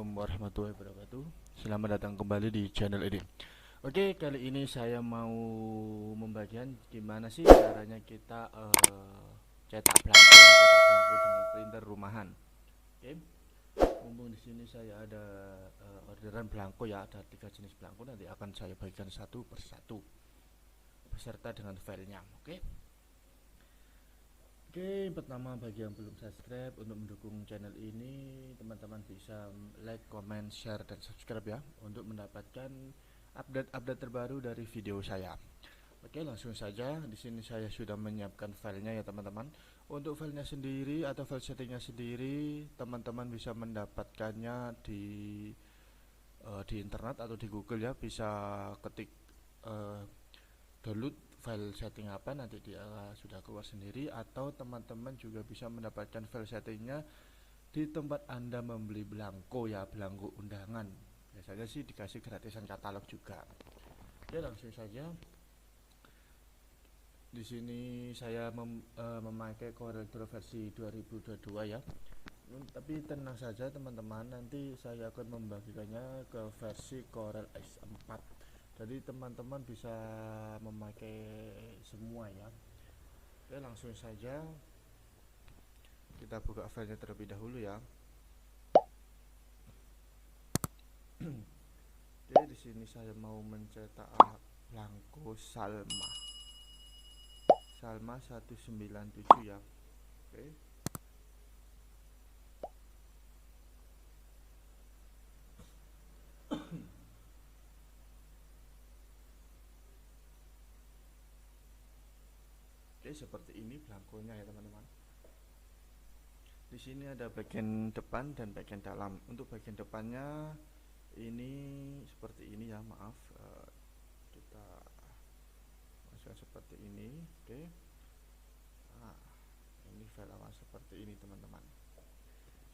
Assalamualaikum warahmatullahi wabarakatuh. Selamat datang kembali di channel ini. Oke, kali ini saya mau membagikan gimana sih caranya kita cetak belangko dengan printer rumahan. Oke, mumpung di sini saya ada orderan belangko ya, ada 3 jenis belangko, nanti akan saya bagikan satu persatu beserta dengan filenya. Oke, pertama bagi yang belum subscribe, untuk mendukung channel ini teman-teman bisa like, comment, share, dan subscribe ya, untuk mendapatkan update-update terbaru dari video saya. Oke, langsung saja. Di sini saya sudah menyiapkan filenya ya teman-teman. Untuk filenya sendiri atau file settingnya sendiri, teman-teman bisa mendapatkannya di internet atau di Google ya. Bisa ketik download file setting apa, nanti dia sudah keluar sendiri, atau teman-teman juga bisa mendapatkan file settingnya di tempat Anda membeli belangko ya, belangko undangan. Biasanya sih dikasih gratisan katalog juga. Oke, langsung saja. Di sini saya memakai Corel Draw versi 2022 ya. Tapi tenang saja teman-teman, nanti saya akan membagikannya ke versi Corel X4. Jadi teman-teman bisa memakai semua ya. Oke, langsung saja kita buka filenya terlebih dahulu ya. Oke, di sini saya mau mencetak belangko Salma 197 ya. Oke. Oke, seperti ini belangkonya ya teman-teman. Di sini ada bagian depan dan bagian dalam. Untuk bagian depannya ini seperti ini ya, maaf. Kita masukkan seperti ini. Oke. Nah, ini file awal seperti ini teman-teman.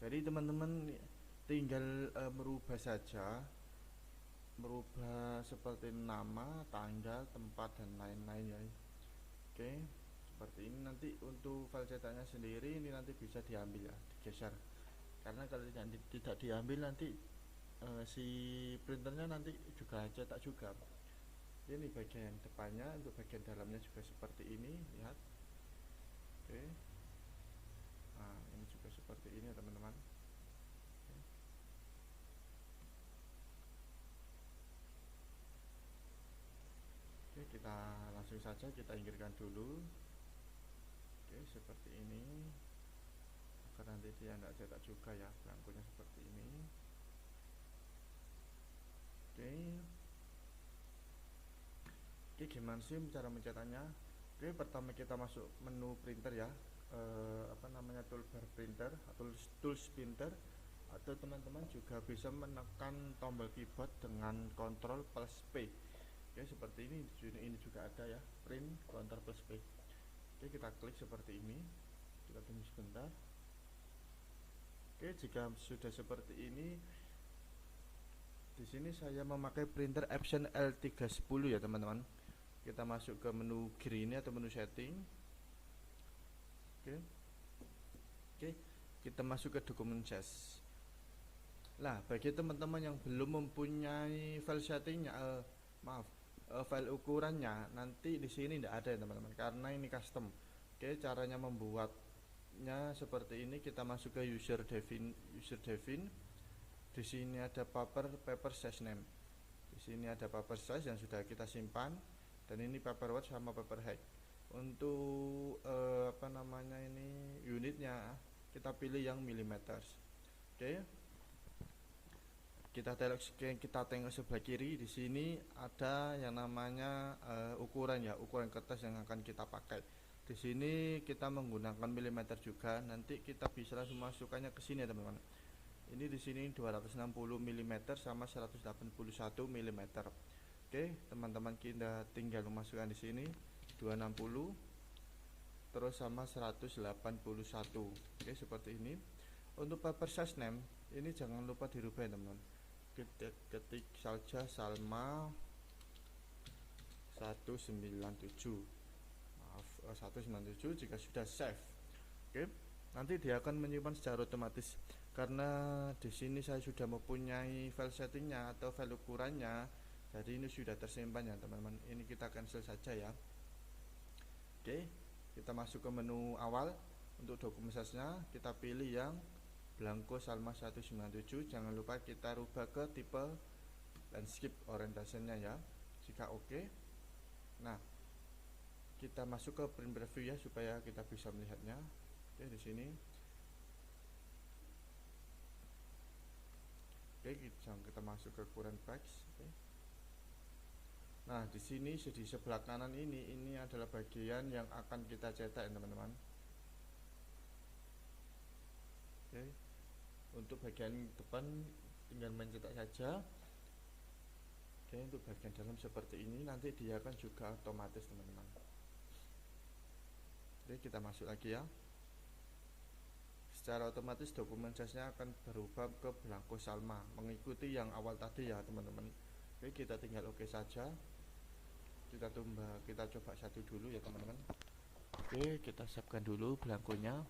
Jadi teman-teman tinggal merubah saja, merubah seperti nama, tanggal, tempat, dan lain-lain ya. Oke, seperti ini. Nanti untuk file cetaknya sendiri ini nanti bisa diambil ya, digeser, karena kalau tidak diambil nanti si printernya nanti juga cetak juga. Ini bagian depannya. Untuk bagian dalamnya juga seperti ini, lihat. Oke, nah ini juga seperti ini ya teman-teman. Oke, kita langsung saja kita inggirkan dulu. Oke, seperti ini, agar nanti dia tidak cetak juga ya, belangkonya seperti ini. Oke. Oke, gimana sih cara mencetaknya? Oke, pertama kita masuk menu printer ya, toolbar printer atau tools printer, atau teman-teman juga bisa menekan tombol keyboard dengan Ctrl plus P. Oke, seperti ini. Ini juga ada ya, print Ctrl plus P. Oke, kita klik seperti ini, kita tunggu sebentar. Oke, jika sudah seperti ini, di sini saya memakai printer Epson L310 ya teman-teman. Kita masuk ke menu kiri ini atau menu setting. Oke, kita masuk ke dokumen size. Nah, bagi teman-teman yang belum mempunyai file settingnya, file ukurannya, nanti di sini tidak ada ya teman-teman, karena ini custom. Oke, caranya membuatnya seperti ini. Kita masuk ke user define. Di sini ada paper size name. Di sini ada paper size yang sudah kita simpan, dan ini paper watch sama paper height. Untuk ini unitnya kita pilih yang millimeters. Oke. Kita tengok sebelah kiri. Di sini ada yang namanya ukuran ya, ukuran kertas yang akan kita pakai. Di sini kita menggunakan milimeter juga. Nanti kita bisa langsung masukkannya ke sini ya teman-teman. Ini di sini 260 mm sama 181 mm. Oke, teman-teman kita tinggal memasukkan di sini 260 terus sama 181. Oke, seperti ini. Untuk paper size name ini jangan lupa dirubah ya teman-teman. Ketik saja Salma 197. Maaf, 197 jika sudah save. Oke, nanti dia akan menyimpan secara otomatis. karena di sini saya sudah mempunyai file settingnya atau file ukurannya, jadi ini sudah tersimpan ya teman-teman. Ini kita cancel saja ya. Oke, kita masuk ke menu awal. Untuk dokumentasinya kita pilih yang Blanco Salma 197. Jangan lupa kita rubah ke tipe landscape orientationnya ya, jika oke. Nah, kita masuk ke print preview ya, supaya kita bisa melihatnya. Oke, di sini. Oke, kita masuk ke current page. Oke. Nah, di sini di sebelah kanan ini adalah bagian yang akan kita cetak ya teman-teman. Oke. Untuk bagian depan tinggal mencetak saja. Oke, untuk bagian dalam seperti ini, nanti dia akan juga otomatis teman-teman. Oke, kita masuk lagi ya. Secara otomatis dokumentasinya akan berubah ke Blanco Salma, mengikuti yang awal tadi ya teman-teman. Oke, kita tinggal oke saja. Kita coba satu dulu ya teman-teman. Oke, kita siapkan dulu blankonya.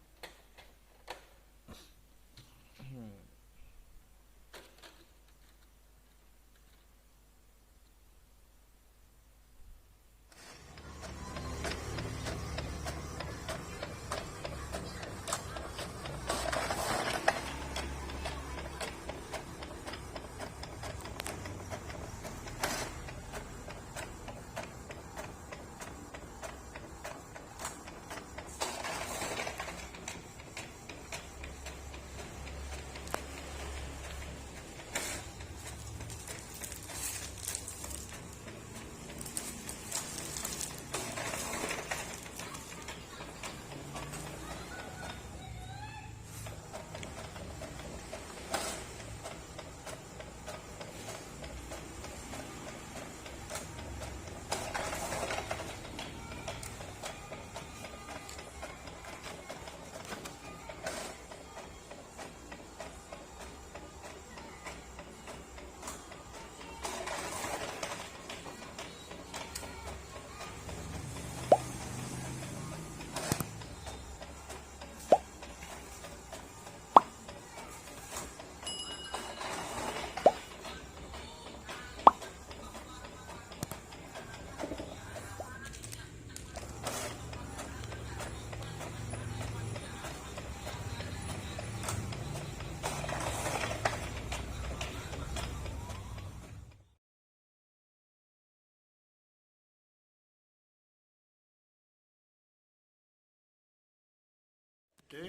Oke,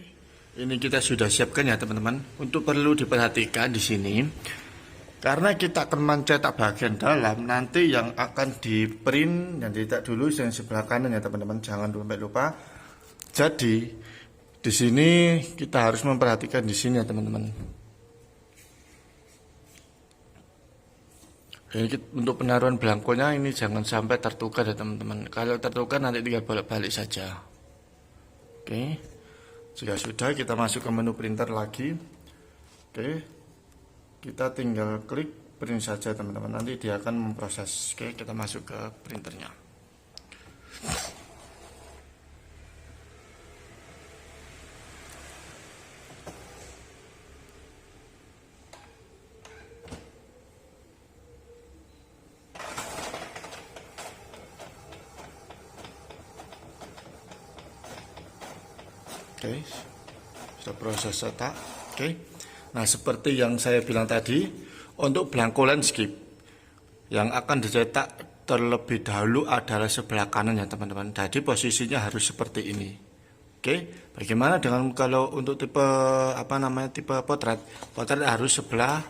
ini kita sudah siapkan ya teman-teman. Untuk perlu diperhatikan di sini, karena kita akan mencetak bagian dalam, nanti yang akan di print yang dicetak dulu yang sebelah kanan ya teman-teman. Jangan sampai lupa. Jadi di sini kita harus memperhatikan di sini ya teman-teman. Untuk penaruhan blankonya ini jangan sampai tertukar ya teman-teman. Kalau tertukar nanti tinggal bolak-balik saja. Oke. Jika sudah, kita masuk ke menu printer lagi. Oke, kita tinggal klik print saja teman-teman, nanti dia akan memproses. Oke, kita masuk ke printernya. Oke, sudah proses cetak. Oke, nah seperti yang saya bilang tadi, untuk blanko landscape yang akan dicetak terlebih dahulu adalah sebelah kanan ya teman-teman. Jadi posisinya harus seperti ini. Oke, bagaimana dengan kalau untuk tipe tipe potret harus sebelah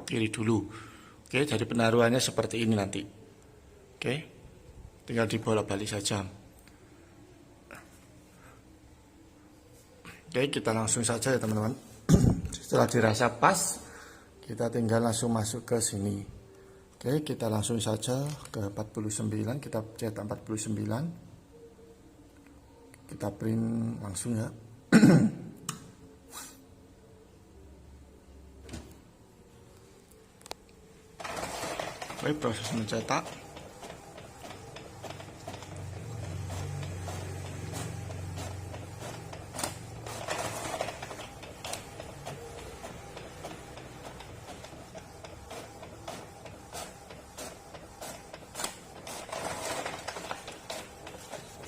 kiri dulu. Oke, jadi penaruhannya seperti ini nanti. Oke, tinggal dibolak-balik saja. Oke, kita langsung saja ya teman-teman. Setelah dirasa pas, kita tinggal langsung masuk ke sini. Oke, kita langsung saja ke 49, kita cetak 49. Kita print langsung ya. Oke, proses mencetak.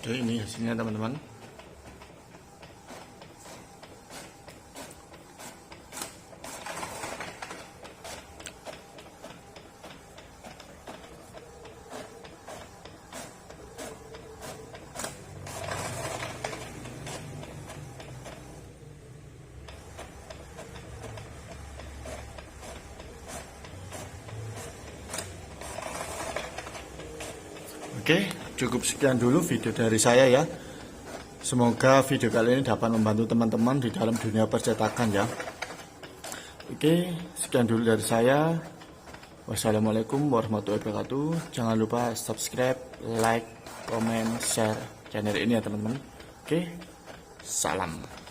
Oke, ini hasilnya teman-teman. Oke, cukup sekian dulu video dari saya ya. Semoga video kali ini dapat membantu teman-teman di dalam dunia percetakan ya. Oke, sekian dulu dari saya. Wassalamualaikum warahmatullahi wabarakatuh. Jangan lupa subscribe, like, comment, share channel ini ya teman-teman. Oke, salam.